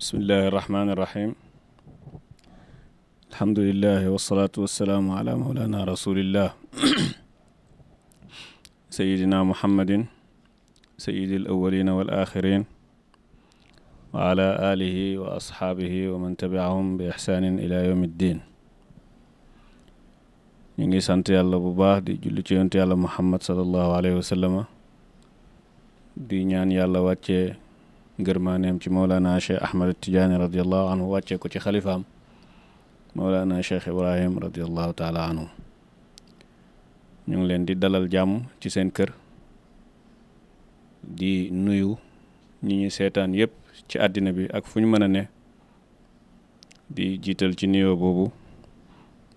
bismillahi irrahmani irrahim alhamdulilahi wasalaatu wassalaamu ala mawlana rasulillah sayidina muhammadin sayidi al awalina wal axirin wa ala alihi wa asxaabihi wa man tabiahum bi ixsaanin ila yawmi ddin ñu ngi sant yàlla bu baax di julli ci yonent yàlla muhammad salallahu alayhi wa sallama di ñaan yàlla wàccee ngërmaaneem ci Mawlana Cheikh Ahmad Tidiane radiallahu anhu wàccee ko ci xalifaam Mawlana Cheikh Ibrahim radiallahu taala anhu ñu ngi leen di dalal jàmm ci seen kër di nuyu ñi ñu seetaan yépp ci àddina bi ak fu ñu mën a ne di jiital ci nuyoo boobu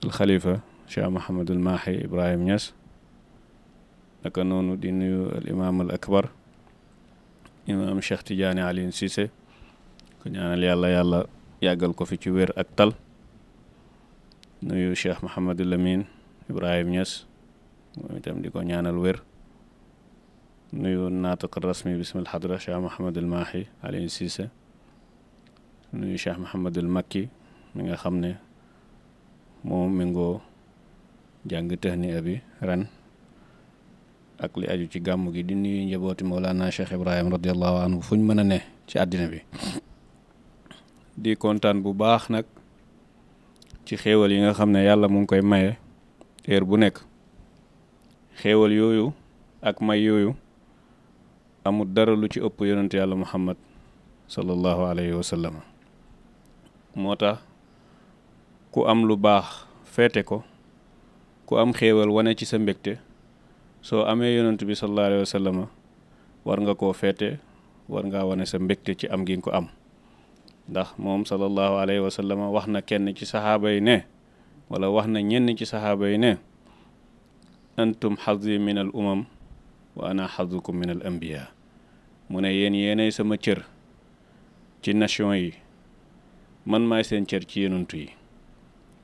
al xalifa Cheikh Mahamadul Mahi Ibrahim Niass naka noonu di nuyu al imam al akbar imaam Cheikh Tidiane Alioune Cissé ko ñaanal yàlla yàggal ko fi ci wér ak tal nuyu Cheikh Mouhamadul Amin Ibrahim Niass moom itam di ko ñaanal wér nuyu naatiq rasmi bismil hadra Cheikh Mouhamadul Mahi Alioune Cissé nuyu Cheikh Mouhamadul Makki mi nga xam ne moom mi ngoo jàng tahniya bi ren ak li aju ci gàmm gi di nuyu njabooti Mawlana Cheikh Ibrahim radiallahu anhu fu ñu mën a ne ci àddina bi di kontaan bu baax nag ci xéewal yi nga xam ne yàlla mu ngi koy maye heure bu nekk xéewal yooyu ak may yooyu amul dara lu ci ëpp yonent yàlla muhammad sallallahu alayhi wa sallam moo tax ku am lu baax feete ko ku am xéewal wane ci sa mbégte soo amee yonent bi sallallahu alayhi wa sallam war nga koo feete war ngaa wane sa mbégte ci am gi nga ko am ndax moom sallallahu alayhi wa sallam wax na kenn ci saxaaba yi ne wala wax na ñenn ci saxaaba yi ne antum xazi min al umam wa ana xazukum min al anbiya mu ne yéenay sama cër ci nation yi man maay seen cër ci yonentu yi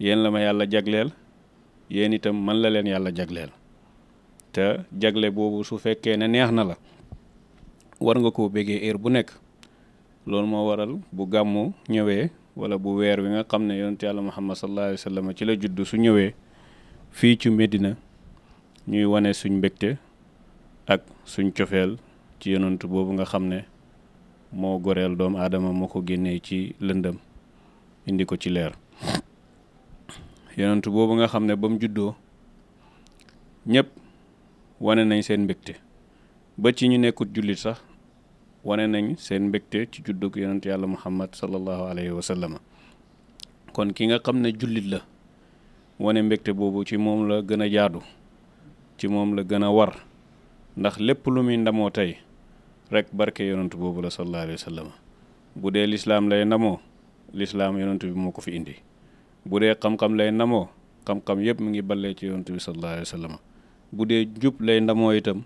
yéen la ma yàlla jagleel yéen itam man la leen yàlla jagleel te jagle boobu su fekkee ne neex na la war nga koo bégee heure bu nekk loolu moo waral bu gàmmu ñëwee wala bu weer wi nga xam ne yonent yàlla muhammad sallallahu alayhi wa sallam ci la juddu su ñëwee fii ci Medina ñuy wane suñ mbégte ak suñ cofeel ci yonent boobu nga xam ne moo goreel doomu aadama moo ko génnee ci lëndëm indi ko ci leer yonent boobu nga xam ne ba mu juddoo ñëpp wane nañ seen mbégte ba ci ñu nekkut jullit sax wane nañ seen mbégte ci juddug yonent yàlla muhammad sallallahu alayhi wa sallam kon ki nga xam ne jullit la wane mbégte boobu ci moom la gën a jaadu ci moom la gën a war ndax lépp lu muy ndamoo tey rek barke yonent boobu la sallallahu alayhi wa sallam bu dee lislaam lay ndamoo lislaam yonent bi moo ko fi indi bu dee xam-xam lay ndamoo xam-xam yépp mu ngi ballee ci yonent bi sallallahu alayhi wa sallam bu dee jub lay ndamoo itam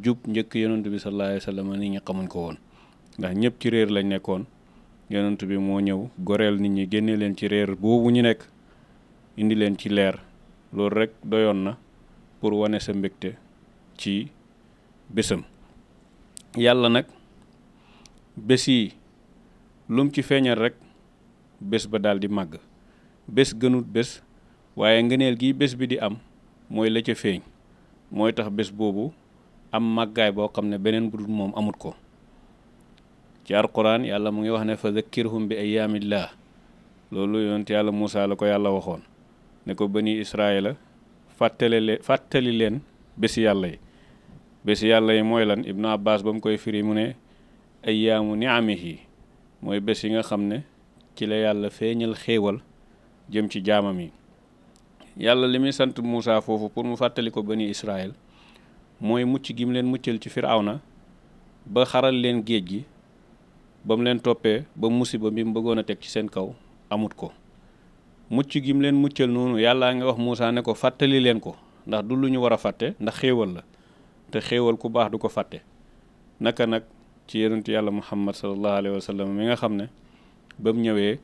jub njëkk yonent bi sallallahu alayhi wa sallam nit ñi xamuñ ko woon ndax ñëpp ci réer lañ nekkoon yonent bi moo ñëw goreel nit ñi génne leen ci réer boobu ñu nekk indi leen ci leer loolu rek doyoon na pour wane sa mbégte ci bésam yàlla nag bés yi lum ci feeñal rek bés ba daal di màgg bés gënut bés waaye ngëneel gi bés bi di am mooy la ca feeñ mooy tax bés boobu am màggaay boo xam ne beneen bu dul moom amut ko ci alquran yàlla mu ngi wax ne fa zakkirhum bi ayyaamillah loolu yonent yàlla Muusa la ko yàlla waxoon ne ko bani Israayila fàttali leen bési yàlla yi bési yàlla yi mooy lan Ibnu Abbas ba mu koy firi mu ne ayyaamu ni'amihi mooy bés yi nga xam ne ci la yàlla feeñal xéewal jëm ci jaamam yi yàlla li muy sant Muusa foofu pour mu fàttali ko bani Israël mooy mucc gi mu leen muccal ci Firawna ba xaral leen géej gi ba mu leen toppee ba musiba bi mu bëggoon a teg ci seen kaw amut ko mucc gi mu leen muccal noonu yàllaa nga wax Muusa ne ko fàttali leen ko ndax du lu ñu war a fàtte ndax xéewal la te xéewal ku baax du ko fàtte naka nag ci yonentu yàlla Muhammad sallallahu alayhi wa sallam mi nga xam ne ba mu ñëwee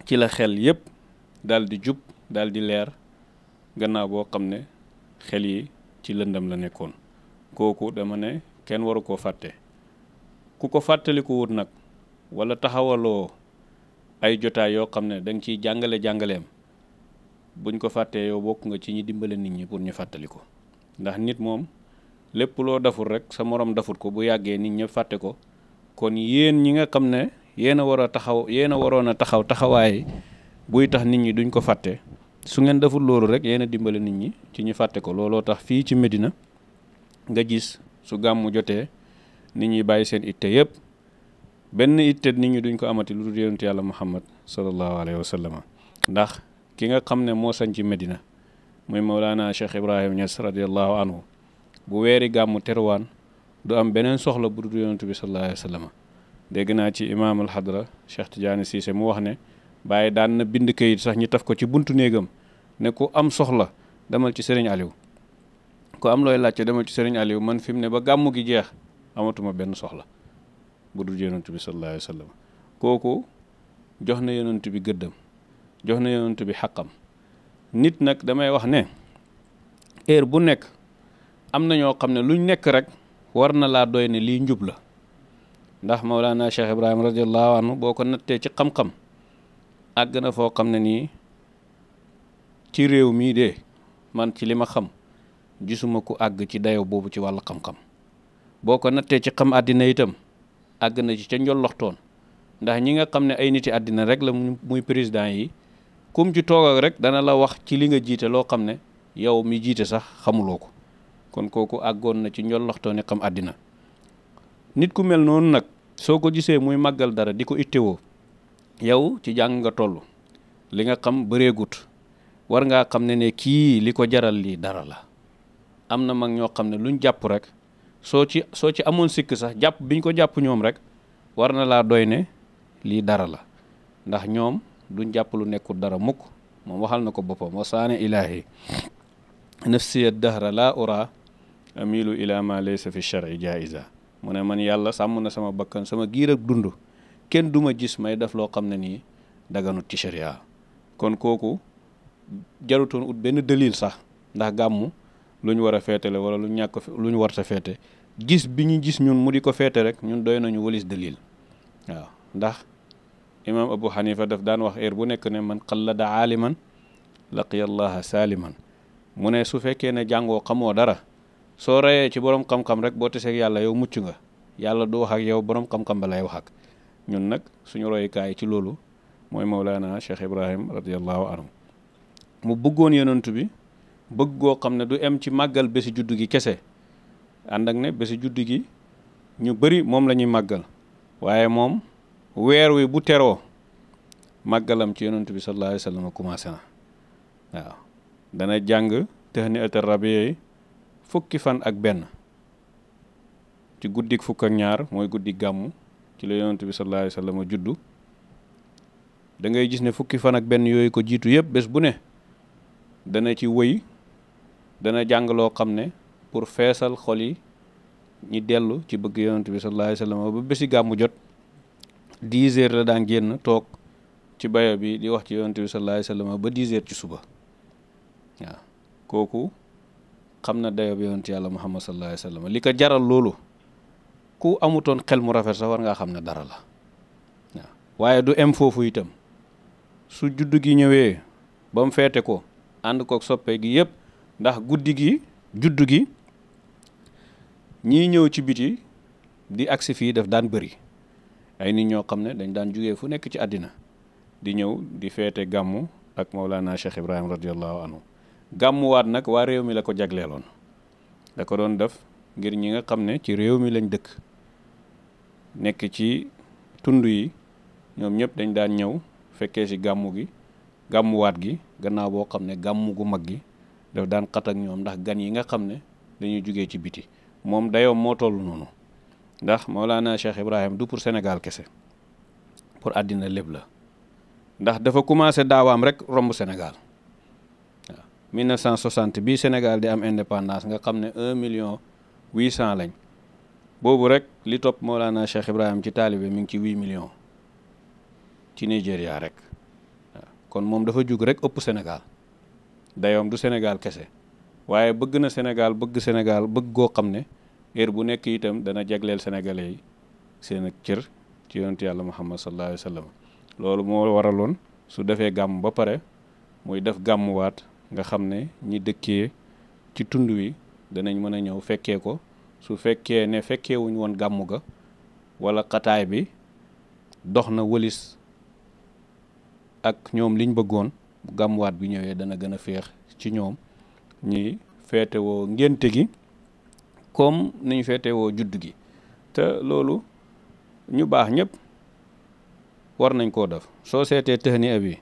ci la xel yépp daal di jub daal di leer gannaaw boo xam ne xel yi ci lëndam la nekkoon kooku dama ne kenn waru koo fàtte ku ko fàttaliku wut nag wala taxawaloo ay jotaay yoo xam ne da nga ciy jàngaleem buñ ko fàttee yow bokk nga ci ñi dimbale nit ñi pour ñu fàttali ko ndax nit moom lépp loo daful rek sa morom dafut ko bu yàggee nit ñëpp fàtte ko kon yéen ñi nga xam ne yéen a war a taxaw yéen a waroon a taxaw taxawaay buy tax nit ñi duñ ko fàtte su ngeen deful loolu rek yéen a dimbale nit ñi ci ñu fàtte ko looloo tax fii ci Medina nga gis su gàmmu jotee nit ñi bàyyi seen itte yëpp benn itte nit ñi duñ ko amati lu dul yonent yàlla Muhammad sallallahu alayhi wa sallam ndax ki nga xam ne moo sañ ci Medina muy Mawlana Cheikh Ibrahim Niass radiallahu anhu bu weeri gàmmu terwaan du am beneen soxla bu dul yonent bi sallallahu alayhi wa sallam dégg naa ci imaam al hadra Cheikh Tidiane Cissé mu wax ne bàyyi daan na bind kayit sax ñi taf ko ci buntu néegam ne ku am soxla demal ci Serigne Aliou ku am looy laajte demal ci Serigne Aliou man fi mu ne ba gàmmu gi jeex amatuma benn soxla bu dul yonent bi sallallahu alayhi wa sallam kooku jox na yonent bi gëddam jox na yonent bi xaqam nit nag damay wax ne heure bu nekk am na ñoo xam ne luñ nekk rek war na laa doy ne lii njub la ndax Mawlana Cheikh Ibrahim radiallahu anhu boo ko nattee ci xam-xam àgg na foo xam ne nii ci réew mii de man ci li ma xam gisuma ku àgg ci dayo boobu ci wàllu xam-xam boo ko nattee ci xam àddina itam àgg na ci ca njolloxtoon ndax ñi nga xam ne ay niti àddina rek la muy président yi kum ci toog ak rek dana la wax ci li nga jiite loo xam ne yow mi jiite sax xamuloo ko kon kooku àggoon na ci njolloxtooni xam àddina nit ku mel noonu nag soo ko gisee muy màggal dara di ko ittewoo yow ci jàng nga toll li nga xam bëreegut war ngaa xam ne kii li ko jaral lii dara la am na mag ñoo xam ne luñ jàpp rek soo ci amoon sikk sax jàpp biñ ko jàpp ñoom rek war na laa doy ne lii dara la ndax ñoom duñ jàpp lu nekkul dara mukk moom waxal na ko boppam wasaane ilaahi nafsiya dahra laa ura amilu ila ma laysa fi shar'i jaiza mu ne man yàlla sàmm na sama bakkan sama giir ak dund kenn duma gis may def loo xam ne nii daganut ci sharia kon kooku jarutoon ut benn dalil sax ndax gàmmu lu ñu war a feete la wala lu ñu warta feete gis bi ñu gis ñun mu di ko feete rek ñun doy nañu walis dalil waaw ndax imam Abu Hanifa daf daan wax heure bu nekk ne man qallada aaliman laqiya allaha saaliman mu ne su fekkee ne jàngoo xamoo dara soo reyee ci borom xam-xam rek boo teseeg yàlla yow mucc nga yàlla du wax ak yow borom xam-xam ba lay wax ak ñun nag suñu royukaay ci loolu mooy Mawlana Cheikh Ibrahim radiallahu anhu mu bëggoon yonent bi bëgg goo xam ne du em ci màggal bési juddu gi kese ànd ak ne bési juddu gi ñu bëri moom la ñuy màggal waaye moom weer wi bu teroo màggalam ci yonent bi sallallahu alayhi wa sallam commencé na waaw dana jàng tahni'at ar-rabi' fukki fan ak benn ci guddik fukk ak ñaar mooy guddik gàmmu ci la yonent bi sallallahu alayhi wa sallam juddu da ngay gis ne fukki fan ak benn yooyu ko jiitu yëpp bés bu ne dana ci wëy dana jàng loo xam ne pour feesal xol yi ñi dellu ci bëgg yonent bi sallallahu alayhi wa sallam ba bési gàmmu jot 10 heures la daan génn toog ci bayo bi di wax ci yonent bi sallallahu alayhi wa sallam ba 10 heures ci suba waaw kooku xam na dayo bi yonent yàlla Muhammad sallallahu alayhi wa sallam li ko jaral loolu ku amutoon xel mu rafet sax war ngaa xam ne dara la waaw waaye du em foofu itam su juddu gi ñëwee ba mu feete ko ànd kook soppe gi yëpp ndax guddi gi juddu gi ñii ñëw ci biti di agsi fii daf daan bëri ay nit ñoo xam ne dañ daan jugee fu nekk ci àddina di ñëw di feete gàmmu ak Mawlana Cheikh Ibrahim radiallahu anhu gàmmuwaat nag waa réew mi la ko jagleeloon da ko doon def ngir ñi nga xam ne ci réew mi lañ dëkk nekk ci tund yi ñoom ñëpp dañ daan ñëw fekkee ci gàmmu gi gàmmuwaat gi gannaaw boo xam ne gàmmu gu mag gi daf daan xat ak ñoom ndax gan yi nga xam ne dañuy jugee ci biti moom dayoom moo toll noonu ndax Mawlana Cheikh Ibrahim du pour Sénégal kese pour àddina lépp la ndax dafa commencé daawaam rek romb Sénégal waaw 1960 bii Sénégal di am indépendance nga xam ne 1,8 million lañ boobu rek li topp Mawlana Cheikh Ibrahim ci taalibe mi ngi ci 8 millions ci Nigéria rek waaw kon moom dafa jug rek ëpp Sénégal dayoom du Sénégal kese waaye bëgg na Sénégal bëgg goo xam ne heure bu nekk itam dana jagleel sénégalais yi seen ak cër ci yonent yàlla muhammad sallallahu alayhi wa sallam loolu moo waraloon su defee gàmm ba pare muy def gàmmuwaat nga xam ne ñi dëkkee ci tund wi danañ mën a ñëw fekkee ko su fekkee ne fekkee wuñ woon gàmmu ga wala xataay bi dox na wëlis ak ñoom liñ bëggoon bu gàmmuwaat bi ñëwee dana gën a féex ci ñoom ñi feetewoo ngénte gi comme niñ feetewoo judd gi te loolu ñu baax ñëpp war nañ koo def soo seetee tëhni abi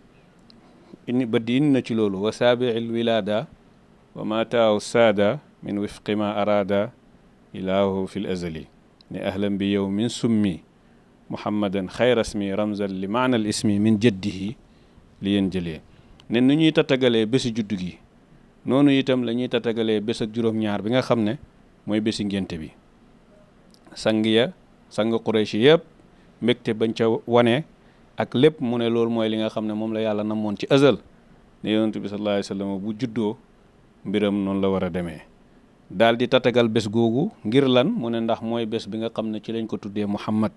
inni ba di indi na ci loolu wa saabiil wilada wa ma taaw saada min wifqi ma araada ilaahu fi l azali ne ahlan bi yow min summi muhammadan xayrasmi ramzan li maana al ismi min jaddihi li yéen jëlee ne nu ñuy tatagalee bési juddu gi noonu itam la ñuy tatagalee bés ak juróom-ñaar bi nga xam ne mooy bési ngénte bi sang Quraysh yëpp mbégte bañ ca wane ak lépp mu ne loolu mooy li nga xam ne moom la yàlla namoon ci azal ne yonent bi sallallahu alayhi wa sallam bu juddoo mbiram noonu la war a demee daal di tatagal bés googu ngir lan mu ne ndax mooy bés bi nga xam ne ci lañ ko tuddee Muhammad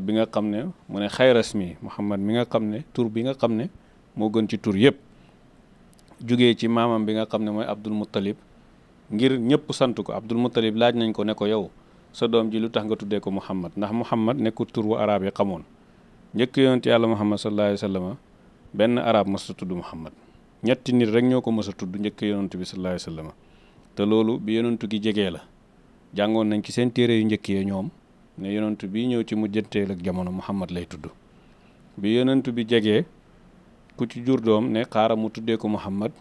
bi nga xam ne mu ne xayrasmi Muhammad mi nga xam ne tur bi nga xam ne moo gën ci tur yëpp jugee ci maamam bi nga xam ne mooy Abdul Muttalib ngir ñëpp sant ko Abdul Muttalib laaj nañ ko ne ko yow sa doom ji lu tax nga tuddee ko Muhammad ndax Muhammad nekkul tur wu arab yi xamoon njëkk yonent yàlla Muhammad sallallahu alayhi wa sallam benn arab mës a tudd Muhammad ñetti nit rek ñoo ko mës a tudd njëkk yonent bi sallallahu alayhi wa sallam te loolu bi yonentu gi jegee la jàngoon nañ ci seen téere yu njëkk yi ñoom ne yonentu bi ñëw ci mujjanteel ak jamono Muhammad lay tudd bi yonentu bi jegee ku ci jur doom ne xaaral mu tuddee ko Muhammad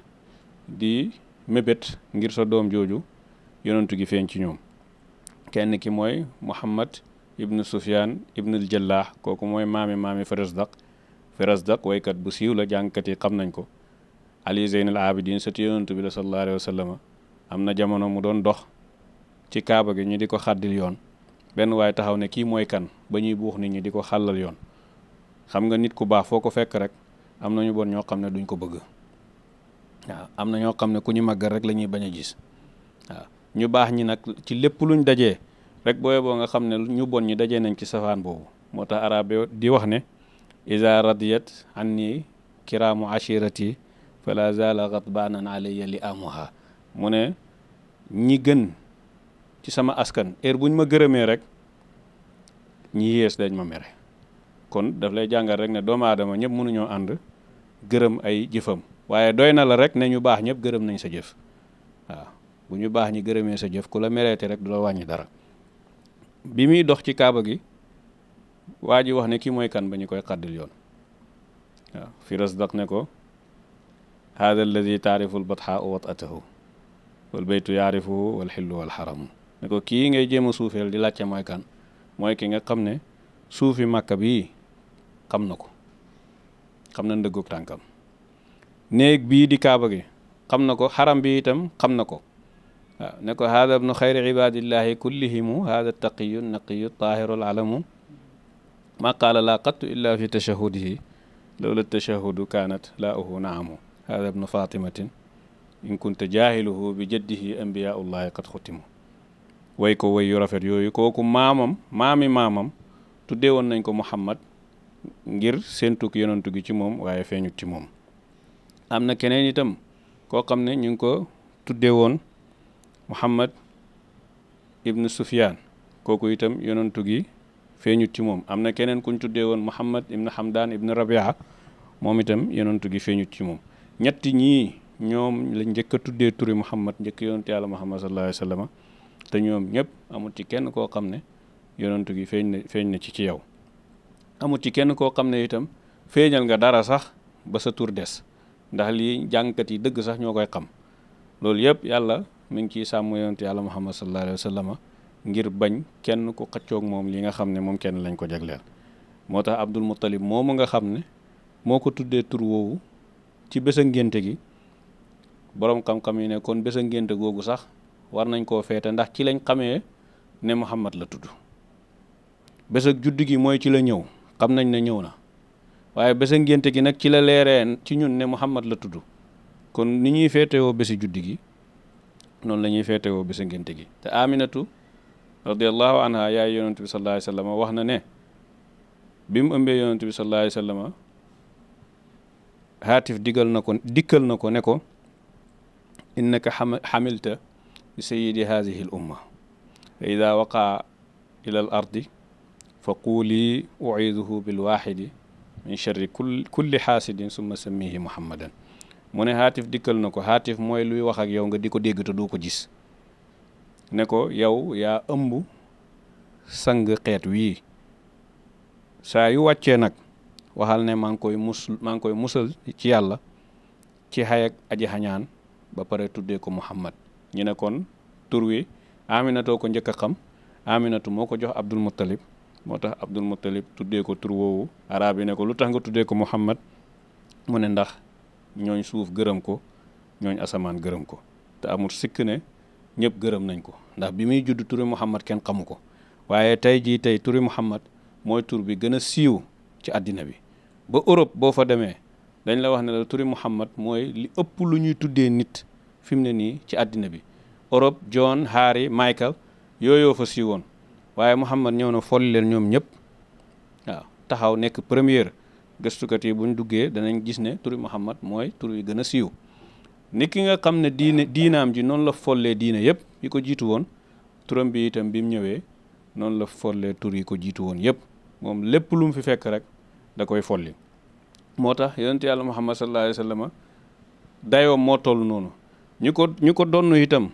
di mébét ngir sa doom jooju yonentu gi feeñ ci ñoom kenn ki mooy Muhammad ibnu Sufyaan ibnul Jallah kooku mooy maami Firasdaq waykat bu siiw la jàngkat yi xam nañ ko Ali Zeynal Abidin sëti yonentu bi la sallallahu alayhi wa sallam am na jamono mu doon dox ci kaaba gi ñu di ko xàddil yoon benn waaye taxaw ne kii mooy kan ba ñuy buux nit ñi di ko xàllal yoon xam nga nit ku baax foo ko fekk rek am na ñu bon ñoo xam ne duñ ko bëgg waaw am na ñoo xam ne ku ñu màggal rek la ñuy bañ a gis waaw ñu baax ñi nag ci lépp luñ dajee rek booye boo nga xam ne ñu bon ñi dajee nañ ci safaan boobu moo tax arab di wax ne iza radiyat anni kiraamu ashirati fala zala ghadbanan alayya li amuha mu ne ñi gën ci sama askan heure buñ ma gërëmee rek ñi yées dañ ma mere kon daf lay jàngal rek ne doomu aadama ñëpp mënuñoo ànd gërëm ay jëfam waaye doy na la rek ne ñu baax ñëpp gërëm nañ sa jëf waaw bu ñu baax ñi gërëmee sa jëf ku la mereete rek du la wàññi dara bi muy dox ci kaaba gi waa ji wax ne kii mooy kan ba ñu koy xaddil yoon waaw Firasdaq ne ko hada alladi taarifu lbatxaau watatahu wal baytu yaarifuhu wal xillu wal xaramu ne ko kii ngay jéem a suufeel di laajte mooy kan mooy ki nga xam ne suufi màkka bii xam na ko xam na ndëggug tànkam néeg bii di kaaba gi xam na ko xaram bi itam xam na ko waaw ne ko hada ibnu xayri ibadillahi kullihimu hada taqiyu naqiyu tahiru alamu ma qaala laa qattu illa fi tashahudihi lawla tashahudu kaanat laa uhu naamu hada ibnu fatimatin in kunta jaahiluhu bi jaddihi ambiyaullahi qad xutimu way ko way yu rafet yooyu kooku maamam tuddee woon nañ ko Muhammad ngir séentuk yonantu gi ci moom waaye feeñut ci moom am na keneen itam koo xam ne ñu ngi ko tuddee woon Muhammad ibnu Sufyaan kooku itam yonantu gi feeñut ci moom am na keneen kuñ tuddee woon Muhammad ibnu Hamdaan ibnu Rabia moom itam yonantu gi feeñut ci moom ñetti ñii ñoom la njëkk a tuddee turi Muhammad njëkk yonantu yàlla Muhammad sallallahu alayhi wa sallam te ñoom ñëpp amul ci kenn koo xam ne yonantu gi feeñ na ci yow amul ci kenn koo xam ne itam feeñal nga dara sax ba sa tur des ndax lii jàngkat yi dëgg sax ñoo koy xam loolu yëpp yàlla mi ngi ciy sàmm yonantu yàlla Muhammad sallallahu alayhi wa sallam ngir bañ kenn ku xëccoog moom li nga xam ne moom kenn lañ ko jagleel moo tax Abdul Muttalib moomu nga xam ne moo ko tuddee tur woowu ci bés a ngénte gi boroom xam-xam yi ne kon bés a ngénte googu sax war nañ koo feete ndax ci lañ xamee ne Muhammad la tudd bés ak juddu gi mooy ci la ñëw xam nañ ne ñëw na waaye bés a ngénte gi nag ci la leeree ci ñun ne Muhammad la tudd kon ni ñuy feetewoo bési juddu gi noonu la ñuy feetewoo bés a ngénte gi te Aminatu radiallahu anha yaay yonent bi sallallahu alayhi wa sallam wax na ne bi mu ëmbee yonent bi sallallahu alayhi wa sallam haatif dikkal na ko ne ko innaka xamilta bi sayidi hadihi l umma fa ida waqaa ila al ardi fa quuli uiduhu bilwaxidi min charri kulli xaasidin summa sammihi muhammadan mu ne haatif dikkal na ko haatif mooy luy wax ak yow nga di ko dégg te doo ko gis ne ko yow yaa ëmb sang xeet wii saa yu wàccee nag waxal ne maa ngi koy musal ci yàlla ci xayak aji xañaan ba pare tuddee ko muhammad ñu ne kon tur wi aminatoo ko njëkk a xam aminatu moo ko jox abdul muttalib moo tax abdul muttalib tuddee ko tur woowu arab yi ne ko lu tax nga tuddee ko muhammad mu ne ndax ñooñ suuf gërëm ko ñooñ asamaan gërëm ko te amul sikk ne ñëpp gërëm nañ ko ndax bi muy judd turi muhammad kenn xamu ko waaye tey turi muhammad mooy tur bi gën a siiw ci àddina bi ba Europe boo fa demee dañ la wax ne la turi muhammad mooy li ëpp lu ñuy tuddee nit fi mu ne nii ci àddina bi Europe John Harry Michael yooyoo fa siiwoon waaye muhammad ñëw na folli leen ñoom ñëpp waaw taxaw nekk première gëstukat yi buñ duggee danañ gis ne turi muhammad mooy tur yi gën a siiw ni ki nga xam ne diinaam ji noonu la follee diine yëpp yi ko jiitu woon turam bi itam bi mu ñëwee noonu la follee tur yi ko jiitu woon yëpp moom lépp lu mu fi fekk rek da koy folli moo tax yonent yàlla muhammad sallallahu alayhi wa sallam dayoo moo toll noonu ñu ko donn itam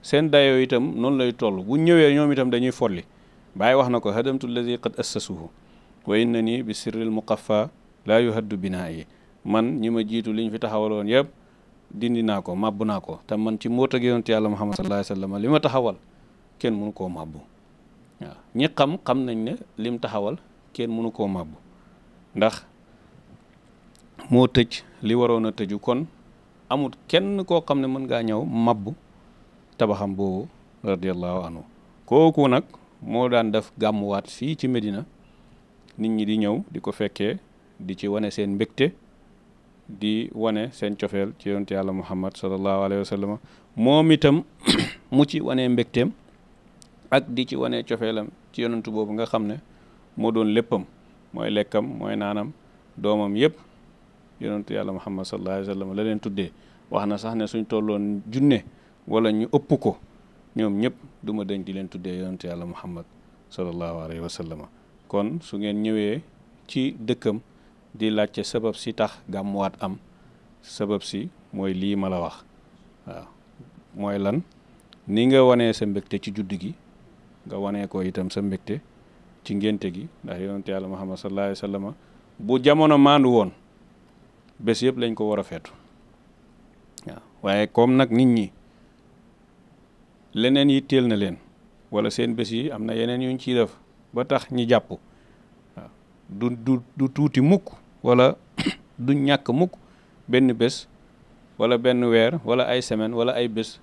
seen dayoo itam noonu lay toll bu ñëwee ñoom itam dañuy folli Baay wax na ko hadamtu allazi qad assasuhu wa inna ni bi sirril muqaffa laa yuhaddu binaa yi man ñi ma jiitu liñ fi taxawaloon yëpp dindi naa ko màbb naa ko te man ci mbóot ak yonent yàlla muhammad sallallahu alayhi wa sallam li ma taxawal kenn mënu koo màbb waaw ñi xam nañ ne lim taxawal kenn mënu koo màbb ndax moo tëj li waroon a tëju kon amul kenn koo xam ne mën ngaa ñëw màbb tabaxam boobu radiallahu anhu kooku nag moo daan def gàmmuwaat fii ci Medina nit ñi di ñëw di ko fekkee di ci wane seen mbégte di wane seen cofeel ci yonent yàlla muhammad sallallahu alayhi wa sallam moom itam mu ci wane mbégteem ak di ci wane cofeelam ci yonentu boobu nga xam ne moo doon léppam mooy lekkam mooy naanam doomam yëpp yonentu yàlla muhammad sallallahu alayhi wa sallam la leen tuddee wax na sax ne suñ tolloon junne wala ñu ëpp ko ñoom ñëpp du ma dañ di leen tuddee yonentu yàlla muhammad sallallahu alayhi wa sallam kon su ngeen ñëwee ci dëkkam di laajte sabab si tax gàmmuwaat am sabab si mooy lii ma la wax waaw mooy lan ni nga wanee sa mbégte ci judd gi nga wanee ko itam sa mbégte ci ngénte gi ndax yonent yàlla muhammad sallallahu alayhi wa sallam bu jamono maandu woon bés yëpp lañ ko war a feetu waaw waaye comme nag nit ñi leneen yi teel na leen wala seen bés yi am na yeneen yuñ ciy def ba tax ñi jàpp waaw du tuuti mukk wala du ñàkk mukk benn bés wala benn weer wala ay semaine wala ay bés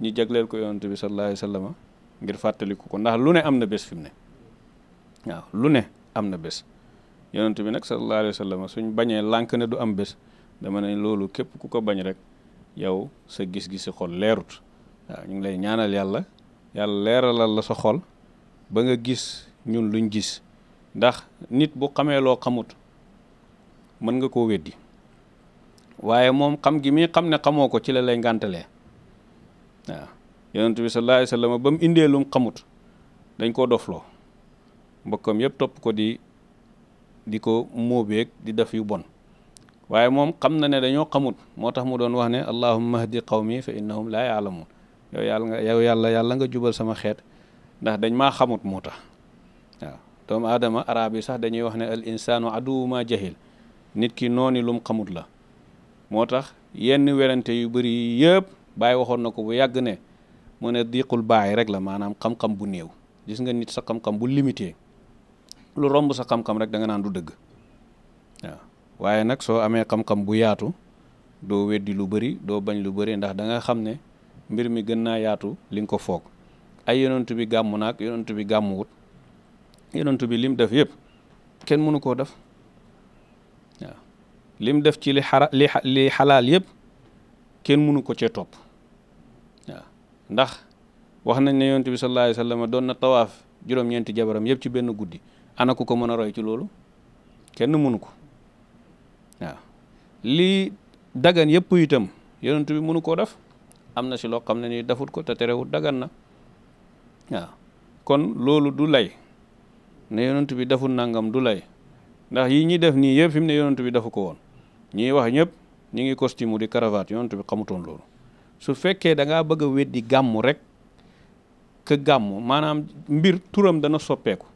ñi jagleel ko yonent bi sallallahu alayhi wa sallam ngir fàttaliku ko ndax lu ne am na bés fi mu ne waaw lu ne am na bés yonent bi nag sallallahu alayhi wa sallam suñ bañee lànk ne du am bés dama ne loolu képp ku ko bañ rek yow sa gis-gisi xol leerut waaw ñu ngi lay ñaanal yàlla leeralal la sa xol ba nga gis ñun luñ gis ndax nit bu xamee loo xamut mën nga koo weddi waaye moom xam gi mi xam ne xamoo ko ci la lay ngàntalee waaw yonent bi sallallahu alayhi wa sallam ba mu indee lum xamut dañ koo dofloo mbokkam yëpp topp ko di ko móobeeg di def yu bon waaye moom xam na ne dañoo xamut moo tax mu doon wax ne allahumma hdi qawmi fa innahum laa yaalamuun yow yàlla nga jubal sama xeet ndax dañ maa xamut moo tax waaw doomu aadama arab yi sax dañuy wax ne al insaanu aduwu ma jahil nit ki nooni lum xamut la moo tax yenn werante yu bëri yëpp Baay waxoon na ko bu yàgg ne mu ne diqul baay rek la maanaam xam-xam bu néew gis nga nit sa xam-xam bu limité lu romb sa xam-xam rek da nga naan du dëgg waaw waaye nag soo amee xam-xam bu yaatu doo weddi lu bëri doo bañ lu bëri ndax da nga xam ne mbir mi gën naa yaatu li nga ko foog ay yonent bi gàmm naag yonent bi gàmmuwut yonent bi lim def yëpp kenn mënu koo def waaw lim def ci li xalaal yëpp kenn mënu ko cee topp waaw ndax wax nañ ne yonent bi sallallahu alayhi wa sallam doon na tawaaf juróom-ñeenti jabaram yëpp ci benn guddi ana ku ko mën a roy ci loolu kenn mënu ko waaw lii dagan yëpp itam yonent bi mënu koo def am na si loo xam ne ni defut ko te terewut dagan na waaw kon loolu du lay ne yonent bi defut nangam du lay ndax yi ñuy def nii yëpp fi mu ne yonent bi defu ko woon ñiy wax ñëpp ñi ngi costume di cravate yonent bi xamutoon loolu su fekkee da ngaa bëgg a weddi gàmmu rek que gàmmu maanaam mbir turam dana soppeeku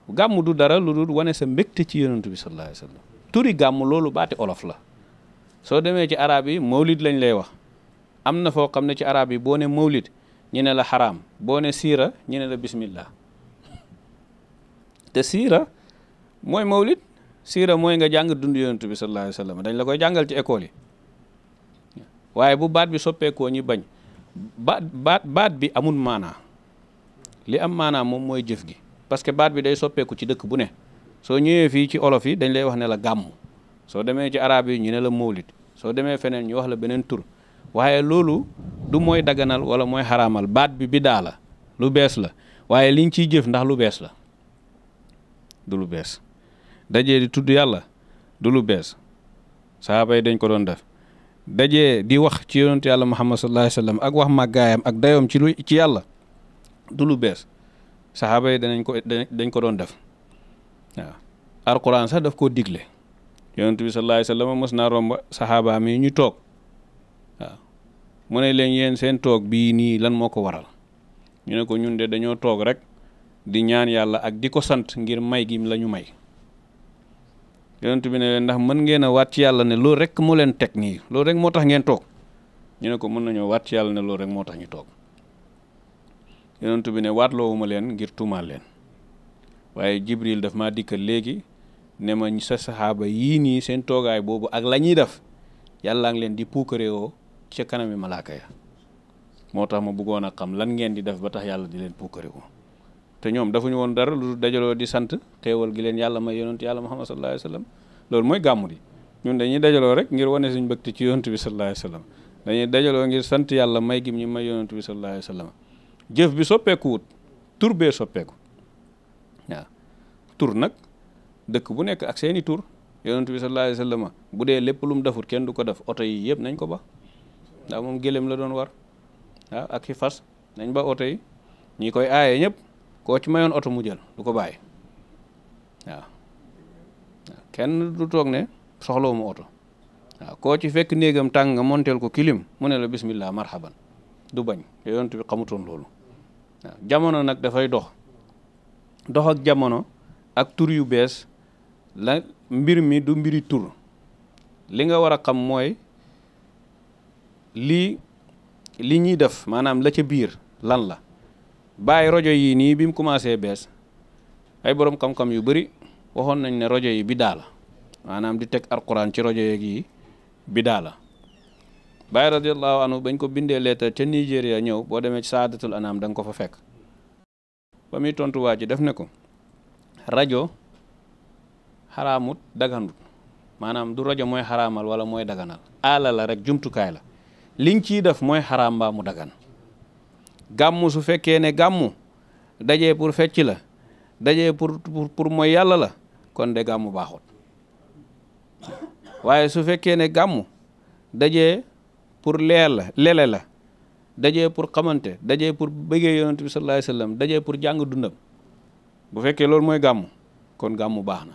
gàmmu du dara lu dul wane sa mbégte ci yonent bi sallallahu alayhi wa sallam turi gàmmu loolu baati olof la soo demee ci arab yi mawlid lañ lay wax am na foo xam ne ci arab yi boo ne mawlid ñu ne la xaraam boo ne siira ñu ne la bismillah te siira mooy mawlid siira mooy nga jàng dund yonent bi sallallahu alayhi wa sallam dañ la koy jàngal ci école yi waaye bu baat bi soppeekoo ñi bañ baat bi amul maanaa li am maanaa moom mooy jëf gi parce que baat bi day soppeeku ci dëkk bu ne soo ñëwee fii ci olof yi dañ lay wax ne la gàmmu soo demee ci arab yi ñu ne la mawlid soo demee feneen ñu wax la beneen tur waaye loolu du mooy daganal wala mooy xaraamal baat bi bidaa la lu bees la waaye liñ ciy jëf ndax lu bees la du lu bees dajee di tudd yàlla du lu bees sahaaba yi dañ ko doon def dajee di wax ci yonent yàlla muhammad sallallahu alayhi wa sallam ak wax màggaayam ak dayoom ci yàlla du lu bees sahaaba yi dañ ko doon def waaw alquran sax daf koo digle yonent bi sallallahu alayhi wa sallam mos naa romb sahaaba mi ñu toog waaw mu ne leen yéen seen toog bii nii lan moo ko waral ñu ne ko ñun de dañoo toog rek di ñaan yàlla ak di ko sant ngir may gi la ñu may yonent bi ne leen ndax mën ngeen a waat ci yàlla ne loolu rek moo leen teg nii loolu rek moo tax ngeen toog ñu ne ko mën nañoo waat ci yàlla ne loolu rek moo tax ñu toog yonent bi ne waatloowuma leen ngir tuumaal leen waaye jibril daf maa dikkal léegi ne ma sa saxaaba yii nii seen toogaay boobu ak la ñuy def yàllaa ngi leen di puukareewoo ca kanami malaaka ya moo tax ma bëggoon a xam lan ngeen di def ba tax yàlla di leen puukareewoo te ñoom dafuñu woon dara lu dajaloo di sant xéewal gi leen yàlla may yonent yàlla muhammad sallallahu alayhi wa sallam loolu mooy gàmmu di ñun dañuy dajaloo rek ngir wane suñ mbëgte ci yonent bi sallallahu alayhi wa sallam dañuy dajaloo ngir sant yàlla may gi ñu may yonent bi sallallahu alayhi wa sallam jëf bi soppeekuwut tur bee soppeeku waaw tur nag dëkk bu nekk ak seeni tur yonent bi sallallahu alayhi wa sallam bu dee lépp lu mu defut kenn du ko def oto yi yëpp nañ ko ba ndax moom gëléem la doon war waaw ak i fas nañ ba oto yi ñi koy aaye ñëpp koo ci mayoon oto mu jël du ko bàyyi waaw kenn du toog ne soxlawu ma oto waaw koo ci fekk néegam tàng nga monteel ko kilim mu ne la bismillah marhaban du bañ yonent bi xamutoon loolu waaw jamono nag dafay dox ak jamono ak tur yu bees la mbir mi du mbiri tur li nga war a xam mooy li ñuy def maanaam la ca biir lan la bàyyi rajo yi nii bi mu commencé bees ay borom xam-xam yu bëri waxoon nañ ne rajo yi bidaa la maanaam di teg alquran ci rajo yeeg yi bidaa la Baay radiyallahu anhu bañ ko bindee lettre ca Nigéria ñëw boo demee ci Saadatul Anam da nga ko fa fekk ba muy tontu waa ji def ne ko rajo xaraamut daganut maanaam du rajo mooy xaraamal wala mooy daganal aala la rek jumtukaay la liñ ciy def mooy xaraam mbaa mu dagan gàmmu su fekkee ne gàmmu dajee pour fecc la dajee pour mooy yàlla la kon de gàmmu baaxut waaye su fekkee ne gàmmu dajee pour lele la dajee pour xamante dajee pour bëggee yonent bi sallallahu alayhi wasallam dajee pour jàng dundam bu fekkee loolu mooy gàmmu kon gàmmu baax na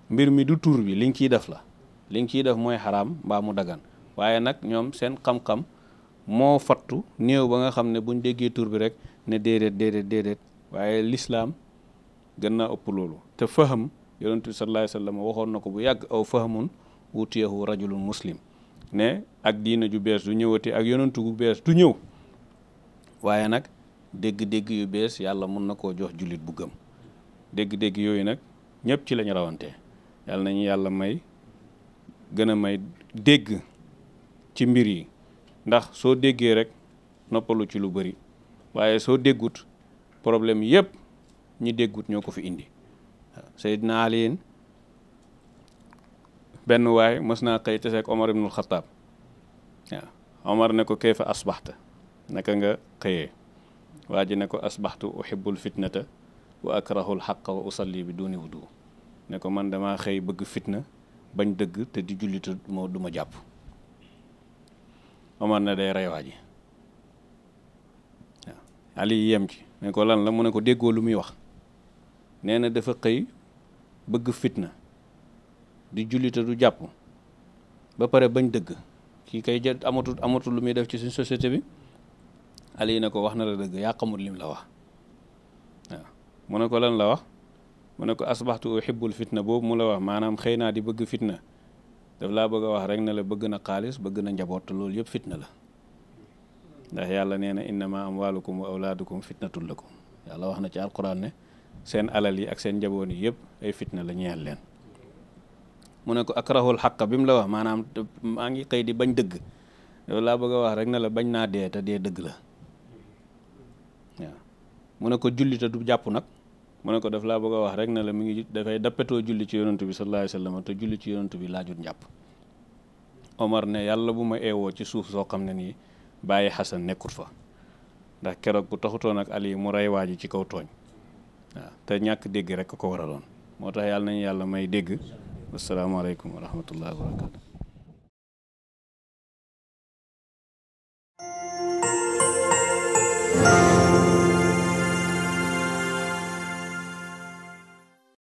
mbir mi du tur bi liñ ciy def la liñ ciy def mooy xaraam mbaa mu dagan waaye nag ñoom seen xam-xam moo fattu néew ba nga xam ne buñ déggee tur bi rek ne déedéet waaye lislaam gën naa ëpp loolu te faham yonent bi sallallahu alayhi wasallam waxoon na ko bu yàgg aw fahamun wutiyahu rajulun muslim ne ak diina ju bees du ñëwati ak yonentu gu bees du ñëw waaye nag dégg-dégg yu bees yàlla mun na koo jox jullit bu gëm dégg-dégg yooyu nag ñëpp ci lañu rawante yàlla nañu yàlla may gën a may dégg ci mbir yi ndax soo déggee rek noppalu ci lu bari waaye soo déggut problème yëpp ñi déggut ñoo ko fi indi Seydina Ali benn waay mës naa xëy teseek Omar ibnul Xataab waaw Omar ne ko kayfa asbaxta naka nga xëyee waa ji ne ko asbaxtu uhibbul fitnata wa akrahul xaqa wa usalli bi duni wudu ne ko man damaa xëy bëgg fitna bañ dëgg te di julli te du ma jàpp. Omar ne day rey waa ji waaw Ali yem ci ne ko lan la mu ne ko déggoo lu muy wax nee na dafa xëy bëgg fitna di julli te du jàpp ba pare bañ dëgg kii kay jël amatul lu muy def ci suñ société bi. Ali ne ko wax na la dëgg yaa xamul lim la wax waaw mu ne ko lan la wax mu ne ko asbaxtu uhibbul fitna boobu mu la wax maanaam xëy naa di bëgg fitna daf laa bëgg a wax rek ne la bëgg na xaalis bëgg na njaboot te loolu yëpp fitna la ndax yàlla nee na innama amwalukum wa awlaadukum fitnatul lakum yàlla wax na ci alquran ne seen alal yi ak seen njaboot yi yëpp ay fitna la ñeel leen. mu ne ko akrahul xaqa bi mu la wax maanaam maa ngi xëy di bañ dëgg yow laa bëgg a wax rek ne la bañ naa dee te dee dëgg la waaw mu ne ko julli te du jàpp nag mu ne ko daf laa bëgg a wax rek ne la mi ngi dafay dappetoo julli ci yonantu bi sallallahu alayhi wa sallam te julli ci yonantu bi laajut njàpp. Omar ne yàlla bu ma eewoo ci suuf soo xam ne nii bàyyi Xasan nekkut fa ndax keroog bu taxutoon ak Ali mu rey waa ji ci kaw tooñ waaw te ñàkk dégg rek ko waraloon moo tax yàlla nañu yàlla may dégg. Asalaamaaleykum wa rahmatullahi wa barakatu.